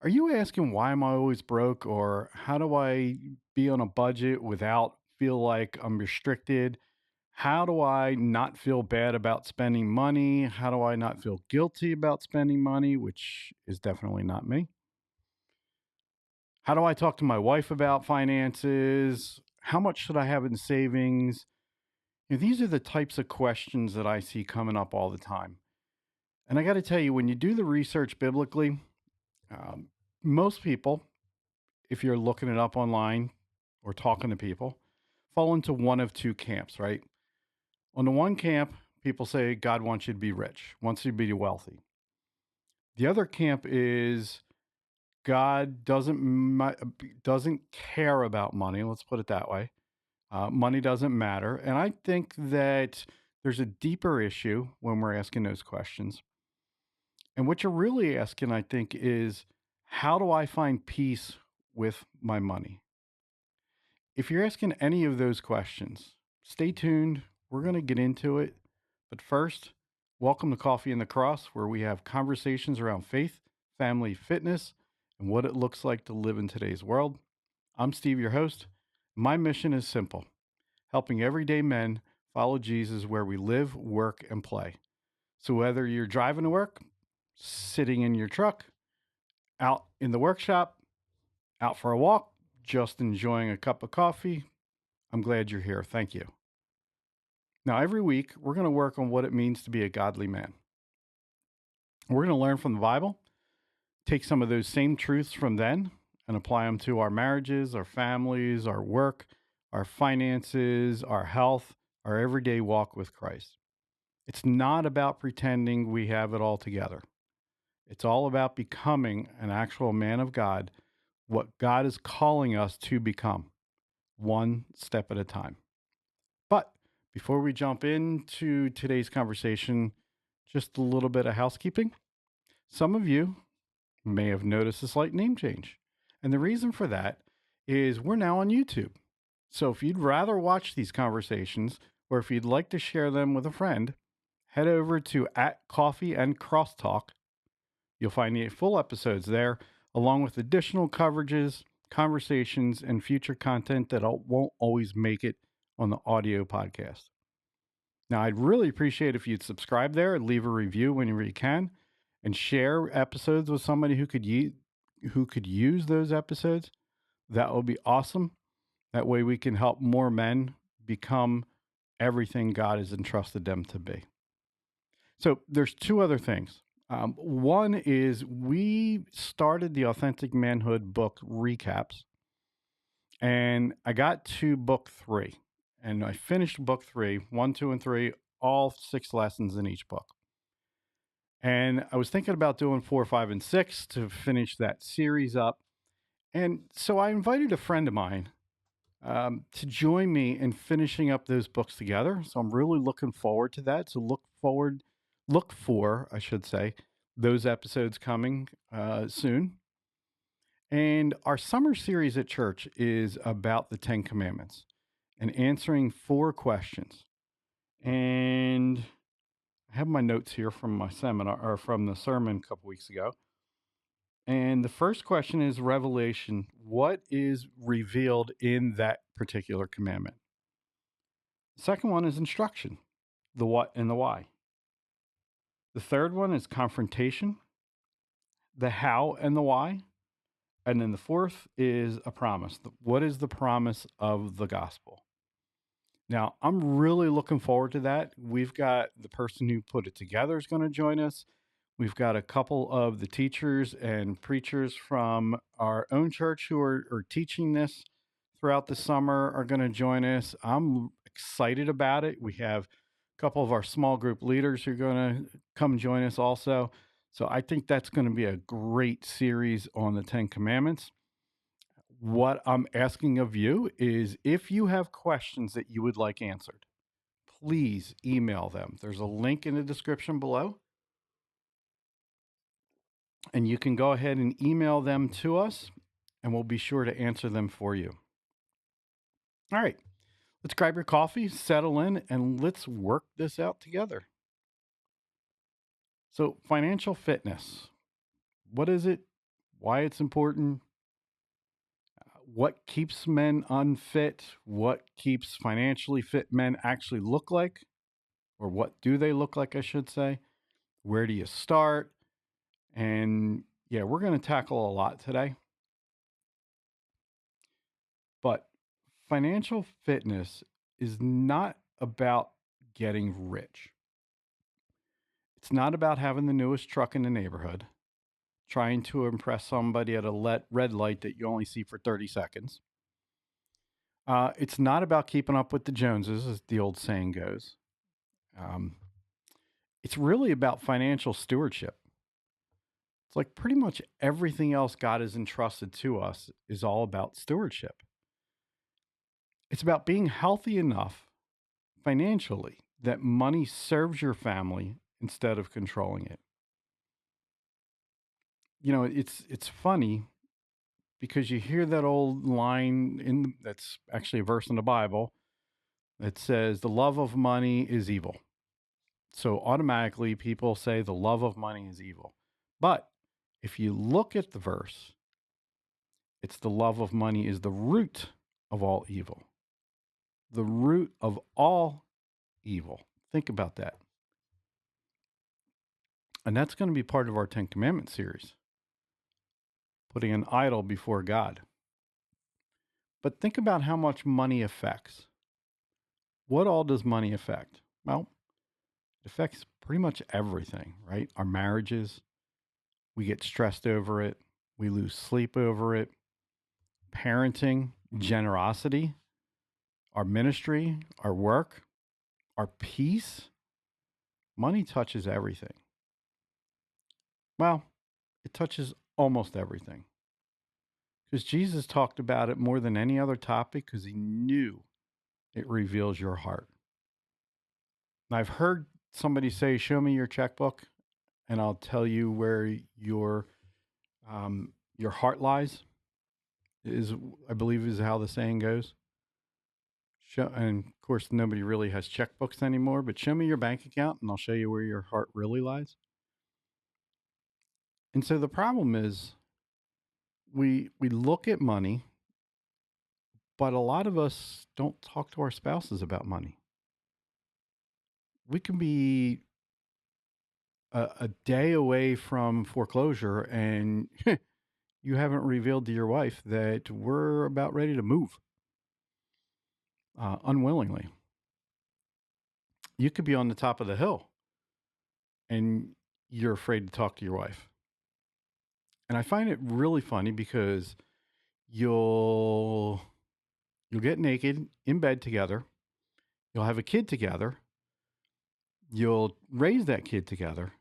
Are you asking why am I always broke or how do I be on a budget without feel like I'm restricted? How do I not feel bad about spending money? How do I not feel guilty about spending money, which is definitely not me? How do I talk to my wife about finances? How much should I have in savings? These are the types of questions that I see coming up all the time. And I got to tell you, when you do the research biblically, um, most people, if you're looking it up online or talking to people, fall into one of two camps, right? On the one camp, people say God wants you to be rich, wants you to be wealthy. The other camp is God doesn't care about money. Let's put it that way. Money doesn't matter, and I think that there's a deeper issue when we're asking those questions. And what you're really asking, I think, is how do I find peace with my money? If you're asking any of those questions, stay tuned. We're going to get into it. But first, welcome to Coffee and the Cross, where we have conversations around faith, family, fitness, and what it looks like to live in today's world. I'm Steve, your host. My mission is simple: helping everyday men follow Jesus where we live, work, and play. So whether you're driving to work, sitting in your truck, out in the workshop, out for a walk, just enjoying a cup of coffee, I'm glad you're here. Thank you. Now, every week, we're going to work on what it means to be a godly man. We're going to learn from the Bible, take some of those same truths from then, and apply them to our marriages, our families, our work, our finances, our health, our everyday walk with Christ. It's not about pretending we have it all together. It's all about becoming an actual man of God, what God is calling us to become, one step at a time. But before we jump into today's conversation, just a little bit of housekeeping. Some of you may have noticed a slight name change. And the reason for that is we're now on YouTube. So if you'd rather watch these conversations or if you'd like to share them with a friend, head over to at Coffee and Crosstalk. You'll find the full episodes there, along with additional coverages, conversations, and future content that won't always make it on the audio podcast. Now, I'd really appreciate if you'd subscribe there and leave a review whenever you can, and share episodes with somebody who could use those episodes. That would be awesome. That way, we can help more men become everything God has entrusted them to be. So, there's two other things. One is we started the Authentic Manhood book recaps, and I got to book three, and I finished book three, one, two, and three, all six lessons in each book. And I was thinking about doing four, five, and six to finish that series up. And so I invited a friend of mine to join me in finishing up those books together. So I'm really looking forward to that. So look for, I should say, those episodes coming soon. And our summer series at church is about the Ten Commandments and answering four questions. And I have my notes here from my seminar or from the sermon a couple weeks ago. And the first question is revelation. What is revealed in that particular commandment? The second one is instruction, the what and the why. The third one is confrontation, the how and the why. And then the fourth is a promise. What is the promise of the gospel? Now, I'm really looking forward to that. We've got the person who put it together is going to join us. We've got a couple of the teachers and preachers from our own church who are teaching this throughout the summer are going to join us. I'm excited about it. We have a couple of our small group leaders who are going to come join us also. So I think that's going to be a great series on the Ten Commandments. What I'm asking of you is if you have questions that you would like answered, please email them. There's a link in the description below, and you can go ahead and email them to us, and we'll be sure to answer them for you. All right, let's grab your coffee, settle in, and let's work this out together. So, financial fitness, what is it? why it's important, what keeps men unfit, what keeps financially fit men actually look like, or what do they look like, I should say. Where do you start? And yeah, we're going to tackle a lot today. But financial fitness is not about getting rich. It's not about having the newest truck in the neighborhood, trying to impress somebody at a red light that you only see for 30 seconds. It's not about keeping up with the Joneses, as the old saying goes. Um, it's really about financial stewardship. It's like pretty much everything else God has entrusted to us is all about stewardship. It's about being healthy enough financially that money serves your family instead of controlling it. You know, it's funny because you hear that old line that's actually a verse in the Bible that says the love of money is evil. So automatically people say the love of money is evil. But if you look at the verse, it's the love of money is the root of all evil. The root of all evil. Think about that. And that's going to be part of our 10 Commandments series, putting an idol before God. But think about how much money affects. What all does money affect? Well, it affects pretty much everything, right? Our marriages, we get stressed over it, we lose sleep over it, parenting, generosity, our ministry, our work, our peace. Money touches everything. Well, it touches almost everything. Because Jesus talked about it more than any other topic because he knew it reveals your heart. And I've heard somebody say, "Show me your checkbook, and I'll tell you where your heart lies." Is I believe is how the saying goes. And of course, nobody really has checkbooks anymore. But show me your bank account, and I'll show you where your heart really lies. And so the problem is, we look at money, but a lot of us don't talk to our spouses about money. We can be a day away from foreclosure, and you haven't revealed to your wife that we're about ready to move unwillingly. You could be on the top of the hill and you're afraid to talk to your wife. And I find it really funny because you'll get naked in bed together, you'll have a kid together, you'll raise that kid together,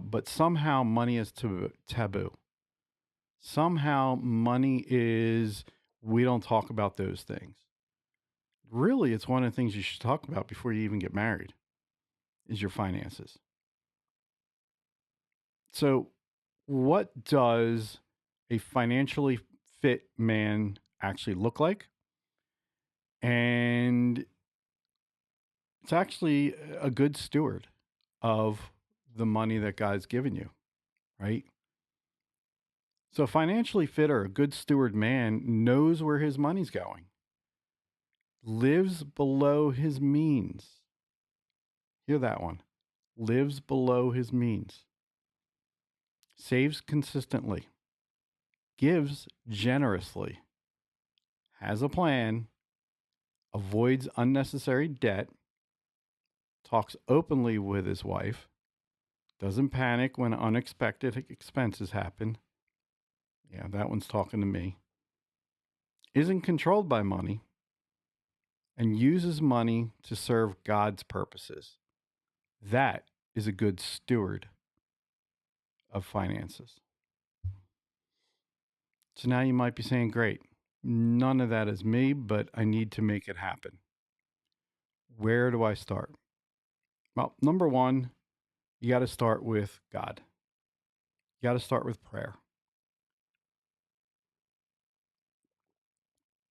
but somehow money is taboo. Somehow money is, we don't talk about those things. Really, it's one of the things you should talk about before you even get married is your finances. So, what does a financially fit man actually look like? And it's actually a good steward of the money that God's given you, right? So, financially fit or a good steward man knows where his money's going, lives below his means. Hear that one. Lives below his means, saves consistently, gives generously, has a plan, avoids unnecessary debt, talks openly with his wife, doesn't panic when unexpected expenses happen. Yeah, that one's talking to me. Isn't controlled by money and uses money to serve God's purposes. That is a good steward of finances. So now you might be saying, great, none of that is me, but I need to make it happen. Where do I start? Well, number one, you got to start with God. You got to start with prayer.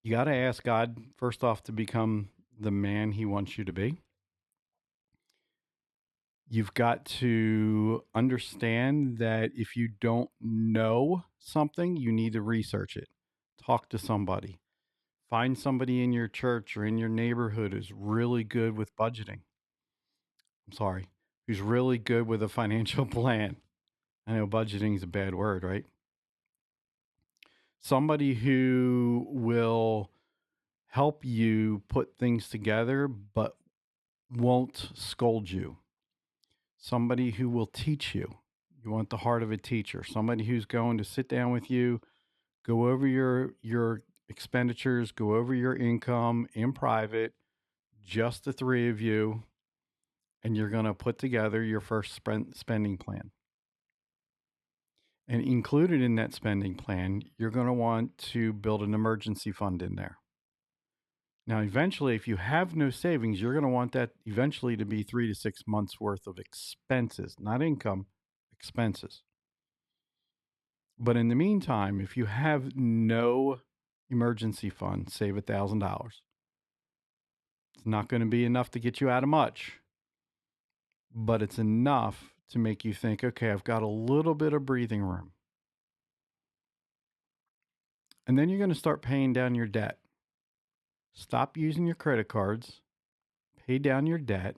You got to ask God, first off, to become the man he wants you to be. You've got to understand that if you don't know something, you need to research it. Talk to somebody. Find somebody in your church or in your neighborhood who's really good with budgeting. I'm sorry, who's really good with a financial plan. I know budgeting is a bad word, right? Somebody who will help you put things together but won't scold you. Somebody who will teach you. You want the heart of a teacher. Somebody who's going to sit down with you, go over your expenditures, go over your income in private, just the three of you, and you're going to put together your first spending plan. And included in that spending plan, you're going to want to build an emergency fund in there. Now, eventually, if you have no savings, you're going to want that eventually to be 3 to 6 months worth of expenses, not income, expenses. But in the meantime, if you have no emergency fund, save $1,000. It's not going to be enough to get you out of much, but it's enough to make you think, okay, I've got a little bit of breathing room. And then you're going to start paying down your debt. Stop using your credit cards, pay down your debt.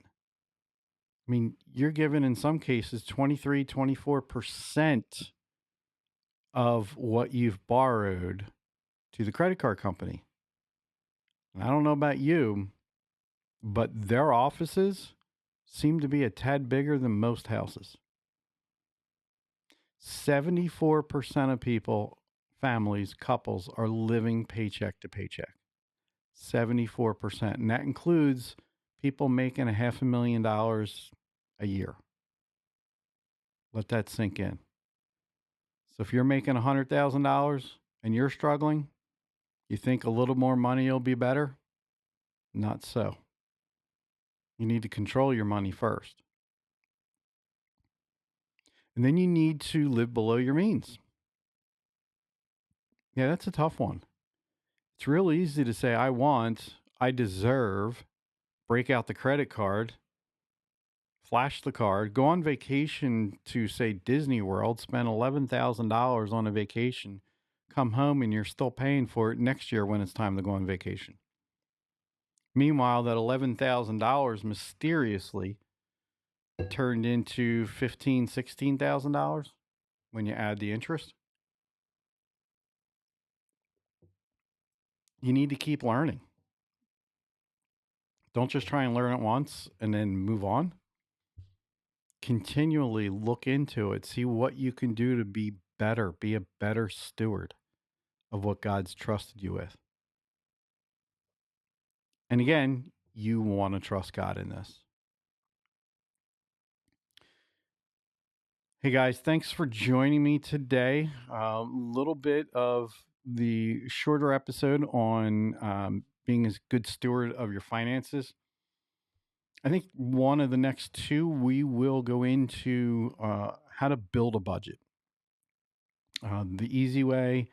I mean, you're given in some cases 23, 24% of what you've borrowed to the credit card company. And I don't know about you, but their offices seem to be a tad bigger than most houses. 74% of people, families, couples are living paycheck to paycheck. 74%. And that includes people making $500,000 a year. Let that sink in. So if you're making $100,000 and you're struggling, you think a little more money will be better? Not so. You need to control your money first. And then you need to live below your means. Yeah, that's a tough one. It's real easy to say, I want, I deserve, break out the credit card, flash the card, go on vacation to, say, Disney World, spend $11,000 on a vacation, come home and you're still paying for it next year when it's time to go on vacation. Meanwhile, that $11,000 mysteriously turned into $15,000, $16,000 when you add the interest. You need to keep learning. Don't just try and learn it once and then move on. Continually look into it, see what you can do to be better, be a better steward of what God's trusted you with. And again, you want to trust God in this. Hey guys, thanks for joining me today. A little bit of the shorter episode on being a good steward of your finances. I think one of the next two, we will go into how to build a budget. The easy way,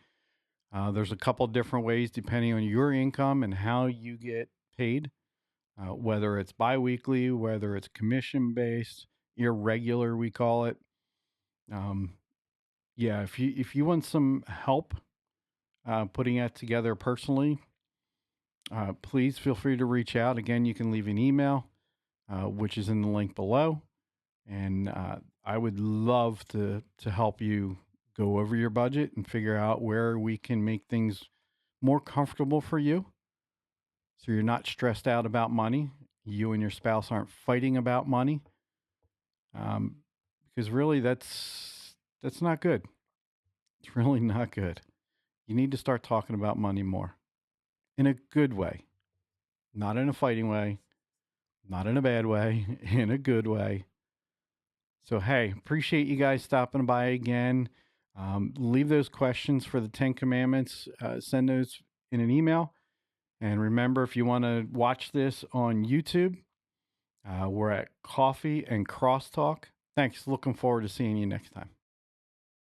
there's a couple different ways depending on your income and how you get paid, whether it's biweekly, whether it's commission based, irregular, we call it. Um, yeah, if you want some help putting that together personally, please feel free to reach out. Again, you can leave an email, which is in the link below, and I would love to help you go over your budget and figure out where we can make things more comfortable for you, so you're not stressed out about money. You and your spouse aren't fighting about money, um, because really that's not good. It's really not good. You need to start talking about money more in a good way, not in a fighting way, not in a bad way, in a good way. So, hey, appreciate you guys stopping by again. Leave those questions for the 10 Commandments, send those in an email. And remember, if you want to watch this on YouTube, we're at Coffee and Crosstalk. Thanks. Looking forward to seeing you next time.